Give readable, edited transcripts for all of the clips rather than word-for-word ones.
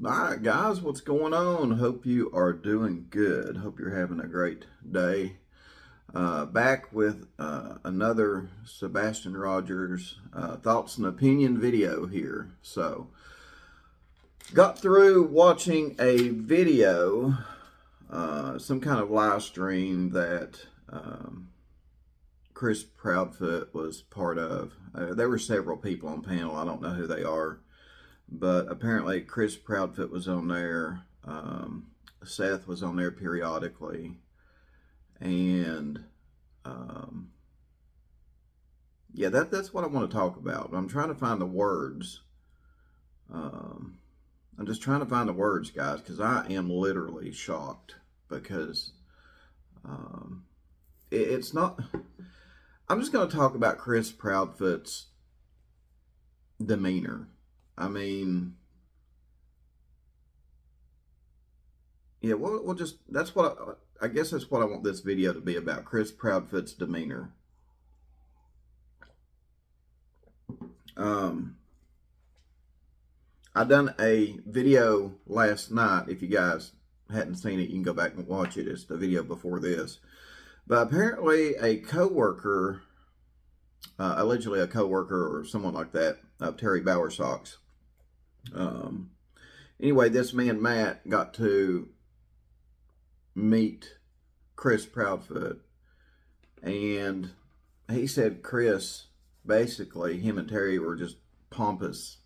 All right, guys, what's going on? Hope you are doing good. Hope you're having a great day. Back with another Sebastian Rogers thoughts and opinion video here. So, got through watching a video, some kind of live stream that Chris Proudfoot was part of. There were several people on panel. I don't know who they are. But apparently Chris Proudfoot was on there. Seth was on there periodically. And yeah, that's what I want to talk about. I'm trying to find the words. I'm just trying to find the words, guys, because I am literally shocked. Because it's not... I'm just going to talk about Chris Proudfoot's demeanor. I mean, yeah, we'll just, that's what, I guess that's what I want this video to be about, Chris Proudfoot's demeanor. I done a video last night. If you guys hadn't seen it, you can go back and watch it. It's the video before this. But apparently a coworker, allegedly a coworker or someone like that, of Terry Bowersock's, anyway, this man Matt got to meet Chris Proudfoot, and he said Chris, basically, him and Terry were just pompous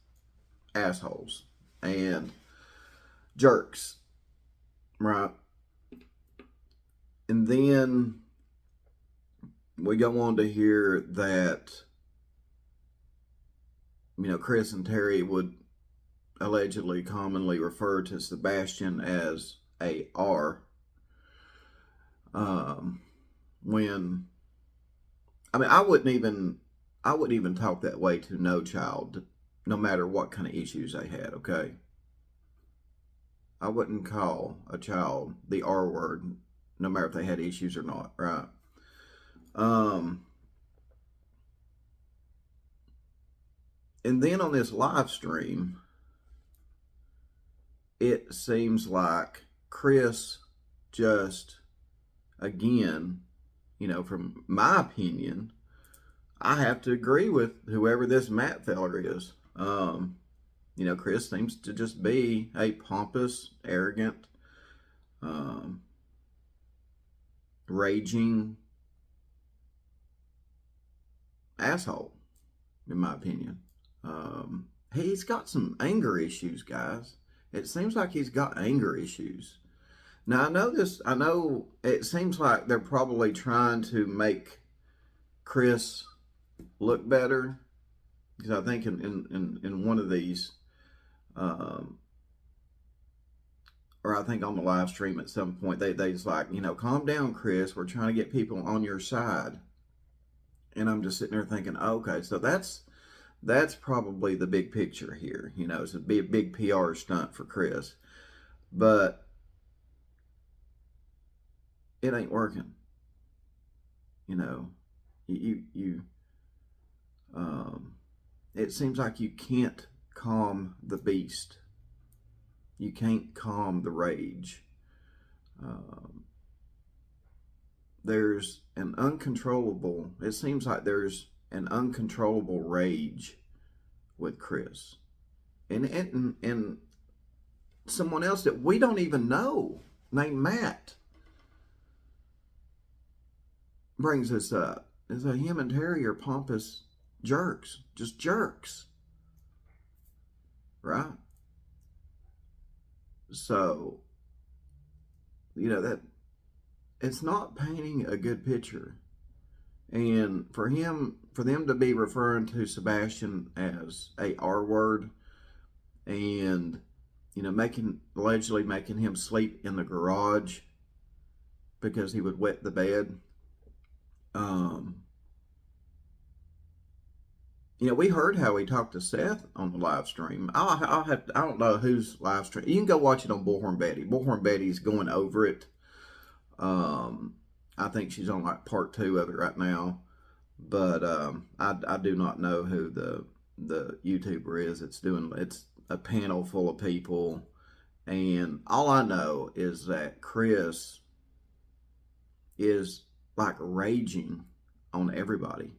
assholes and jerks, right? And then we go on to hear that, you know, Chris and Terry would allegedly commonly refer to Sebastian as a R. When, I mean, I wouldn't even talk that way to no child, no matter what kind of issues they had, okay? I wouldn't call a child the R word, no matter if they had issues or not, right? And then on this live stream, it seems like Chris just, again, you know, from my opinion, I have to agree with whoever this Matt feller is. You know, Chris seems to just be a pompous, arrogant, raging asshole, in my opinion. He's got some anger issues, guys. It seems like he's got anger issues. Now, I know it seems like they're probably trying to make Chris look better. Because I think in one of these, or I think on the live stream at some point, they just like, you know, calm down, Chris. We're trying to get people on your side. And I'm just sitting there thinking, okay, so that's probably the big picture here. You know, it's a big PR stunt for Chris. But it ain't working. You know, it seems like you can't calm the beast. You can't calm the rage. It seems like there's an uncontrollable rage with Chris. And someone else that we don't even know, named Matt, brings this up. Is that him and Terry are pompous jerks. Just jerks. Right? So, you know, that it's not painting a good picture. And for them to be referring to Sebastian as a R word, and, you know, allegedly making him sleep in the garage because he would wet the bed. You know, we heard how he talked to Seth on the live stream. I don't know whose live stream. You can go watch it on Bullhorn Betty. Bullhorn Betty's going over it. I think she's on like part 2 of it right now. But I do not know who the YouTuber is. It's a panel full of people. And all I know is that Chris is like raging on everybody.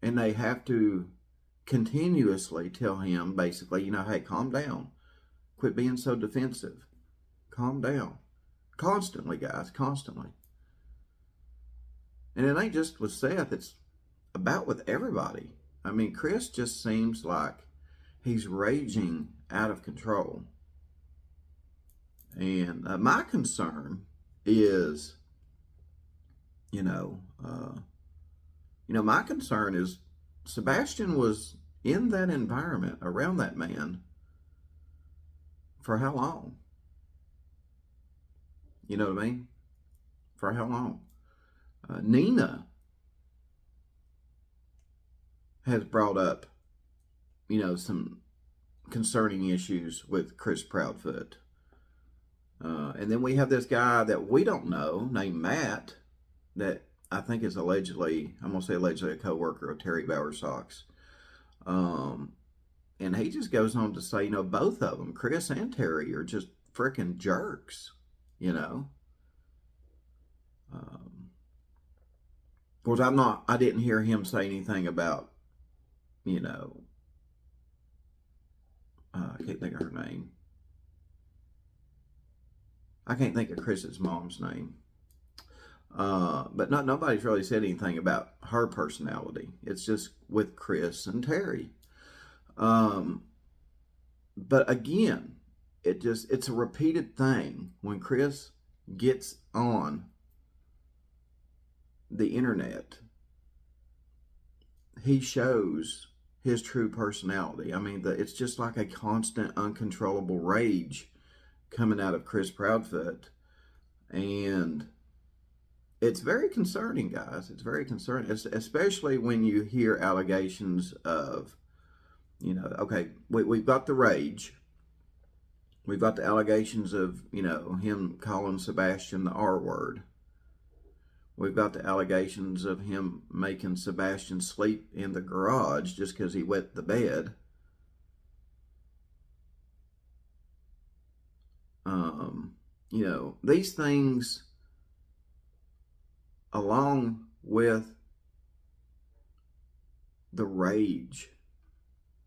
And they have to continuously tell him, basically, hey, calm down. Quit being so defensive. Calm down. Constantly, guys, constantly. And it ain't just with Seth, it's about with everybody. I mean, Chris just seems like he's raging out of control. And my concern is, my concern is Sebastian was in that environment around that man for how long? You know what I mean? For how long? Nina has brought up, some concerning issues with Chris Proudfoot. And then we have this guy that we don't know named Matt that I think is allegedly, I'm going to say allegedly, a coworker of Terry Bowersock's. And he just goes on to say, both of them, Chris and Terry, are just freaking jerks, Of course, I didn't hear him say anything about, I can't think of her name. I can't think of Chris's mom's name. But nobody's really said anything about her personality. It's just with Chris and Terry. But again, it's a repeated thing. When Chris gets on the internet, he shows his true personality. I mean, it's just like a constant, uncontrollable rage coming out of Chris Proudfoot. And it's very concerning, guys. It's very concerning, especially when you hear allegations of, okay, we've got the rage. We've got the allegations of, him calling Sebastian the R word. We've got the allegations of him making Sebastian sleep in the garage just because he wet the bed. These things, along with the rage.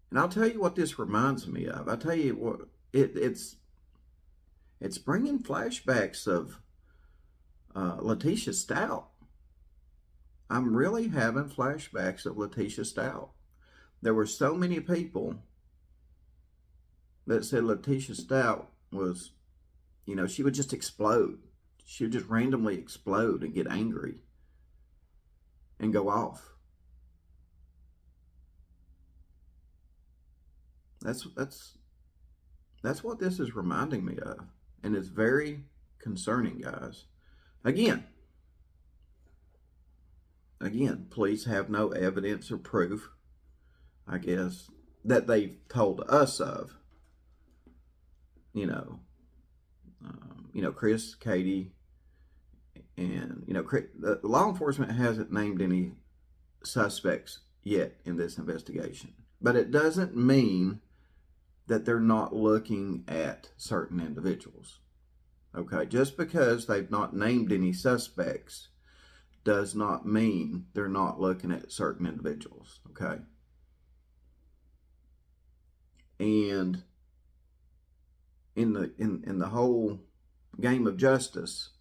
And I'll tell you what this reminds me of. I'll tell you what, it's bringing flashbacks of Letitia Stout. I'm really having flashbacks of Letitia Stout. There were so many people that said Letitia Stout was, she would just explode. She would just randomly explode and get angry and go off. That's what this is reminding me of. And it's very concerning, guys. Again, police have no evidence or proof, I guess, that they've told us of. Chris, Katie, and, the law enforcement hasn't named any suspects yet in this investigation. But it doesn't mean that they're not looking at certain individuals. Okay, just because they've not named any suspects does not mean they're not looking at certain individuals. Okay. And in the whole game of justice,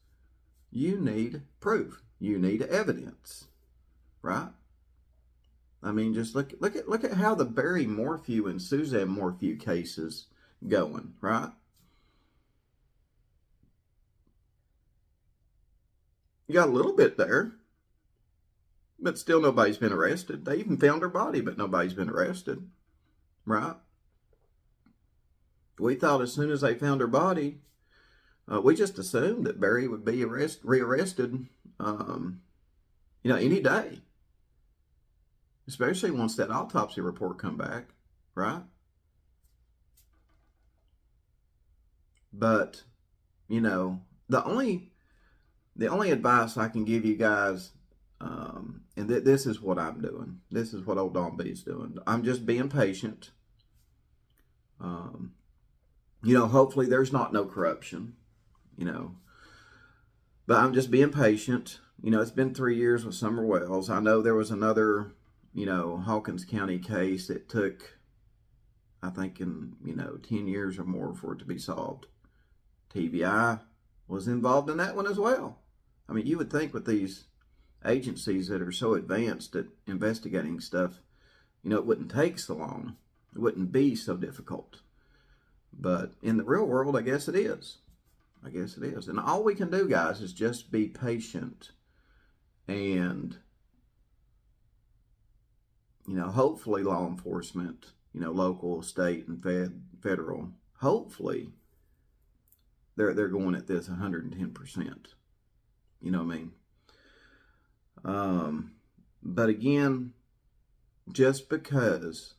you need proof. You need evidence, right? I mean, just look at how the Barry Morphew and Suzanne Morphew cases going, right? You got a little bit there, but still nobody's been arrested. They even found her body, but nobody's been arrested, right? We thought as soon as they found her body, we just assumed that Barry would be rearrested, any day. Especially once that autopsy report come back, right? But, the only advice I can give you guys, and this is what I'm doing. This is what old Don B's doing. I'm just being patient. You know, hopefully there's not no corruption, you know. But I'm just being patient. You know, it's been 3 years with Summer Wells. I know there was another, you know, Hawkins County case that took, I think, 10 years or more for it to be solved. TBI was involved in that one as well. I mean, you would think with these agencies that are so advanced at investigating stuff, you know, it wouldn't take so long. It wouldn't be so difficult. But in the real world, I guess it is. I guess it is. And all we can do, guys, is just be patient. And, you know, hopefully law enforcement, you know, local, state, and federal, hopefully they're going at this 110%. You know what I mean? But again, just because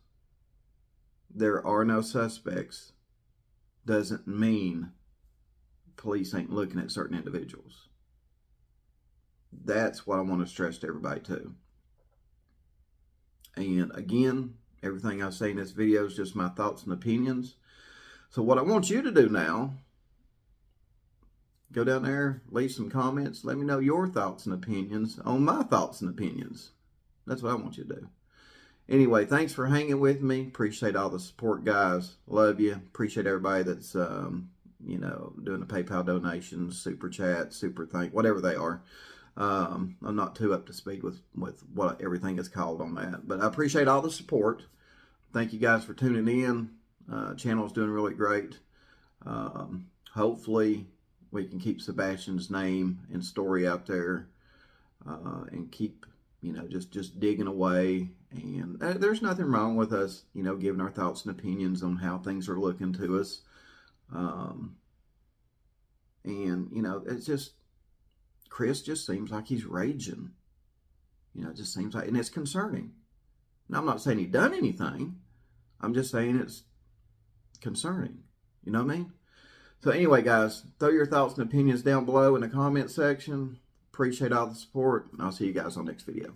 there are no suspects doesn't mean police ain't looking at certain individuals. That's what I want to stress to everybody too. And again, everything I say in this video is just my thoughts and opinions. So what I want you to do now, go down there, leave some comments, let me know your thoughts and opinions on my thoughts and opinions. That's what I want you to do. Anyway, thanks for hanging with me. Appreciate all the support, guys. Love you. Appreciate everybody that's, you know, doing the PayPal donations, super chat, super thank, whatever they are. I'm not too up to speed with what everything is called on that. But I appreciate all the support. Thank you guys for tuning in. Channel's doing really great. Hopefully we can keep Sebastian's name and story out there, and keep, you know, just digging away. And there's nothing wrong with us, you know, giving our thoughts and opinions on how things are looking to us. And, you know, it's just, Chris just seems like he's raging. You know, it just seems like, and it's concerning. Now, I'm not saying he done anything. I'm just saying it's concerning. You know what I mean? So anyway, guys, throw your thoughts and opinions down below in the comment section. Appreciate all the support, and I'll see you guys on the next video.